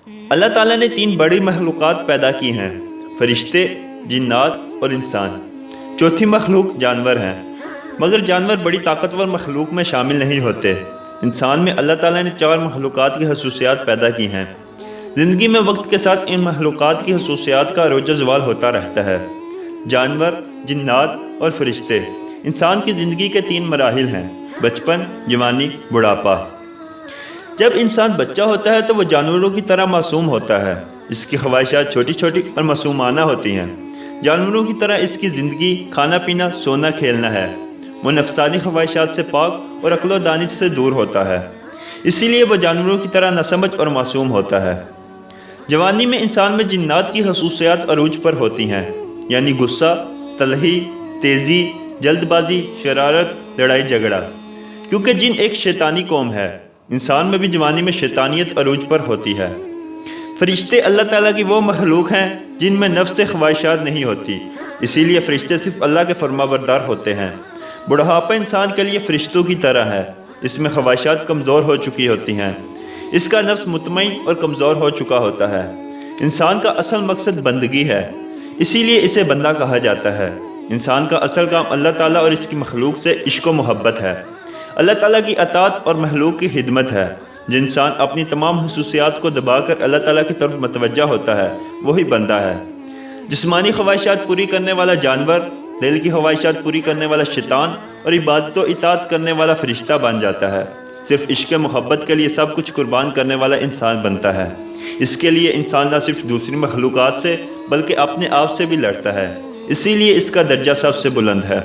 اللہ تعالیٰ نے 3 بڑی مخلوقات پیدا کی ہیں: فرشتے، جنات اور انسان۔ چوتھی مخلوق جانور ہیں، مگر جانور بڑی طاقتور مخلوق میں شامل نہیں ہوتے۔ انسان میں اللہ تعالیٰ نے 4 مخلوقات کی خصوصیات پیدا کی ہیں۔ زندگی میں وقت کے ساتھ ان مخلوقات کی خصوصیات کا عروج و زوال ہوتا رہتا ہے۔ جانور، جنات اور فرشتے انسان کی زندگی کے 3 مراحل ہیں: بچپن، جوانی، بڑھاپا۔ جب انسان بچہ ہوتا ہے تو وہ جانوروں کی طرح معصوم ہوتا ہے۔ اس کی خواہشات چھوٹی چھوٹی اور معصومانہ ہوتی ہیں۔ جانوروں کی طرح اس کی زندگی کھانا پینا، سونا، کھیلنا ہے۔ وہ نفسانی خواہشات سے پاک اور عقل و دانش سے دور ہوتا ہے، اسی لیے وہ جانوروں کی طرح ناسمجھ اور معصوم ہوتا ہے۔ جوانی میں انسان میں جنات کی خصوصیات عروج پر ہوتی ہیں، یعنی غصہ، تلخی، تیزی، جلد بازی، شرارت، لڑائی جھگڑا۔ کیونکہ جن ایک شیطانی قوم ہے، انسان میں بھی جوانی میں شیطانیت عروج پر ہوتی ہے۔ فرشتے اللہ تعالیٰ کی وہ مخلوق ہیں جن میں نفس سے خواہشات نہیں ہوتی، اسی لیے فرشتے صرف اللہ کے فرما بردار ہوتے ہیں۔ بڑھاپا انسان کے لیے فرشتوں کی طرح ہے، اس میں خواہشات کمزور ہو چکی ہوتی ہیں، اس کا نفس مطمئن اور کمزور ہو چکا ہوتا ہے۔ انسان کا اصل مقصد بندگی ہے، اسی لیے اسے بندہ کہا جاتا ہے۔ انسان کا اصل کام اللہ تعالیٰ اور اس کی مخلوق سے عشق و محبت ہے۔ اللہ تعالیٰ کی اطاعت اور مخلوق کی خدمت ہے۔ جو انسان اپنی تمام خصوصیات کو دبا کر اللہ تعالیٰ کی طرف متوجہ ہوتا ہے، وہی بندہ ہے۔ جسمانی خواہشات پوری کرنے والا جانور، دل کی خواہشات پوری کرنے والا شیطان اور عبادت و اطاعت کرنے والا فرشتہ بن جاتا ہے۔ صرف عشق محبت کے لیے سب کچھ قربان کرنے والا انسان بنتا ہے۔ اس کے لیے انسان نہ صرف دوسری مخلوقات سے بلکہ اپنے آپ سے بھی لڑتا ہے، اسی لیے اس کا درجہ سب سے بلند ہے۔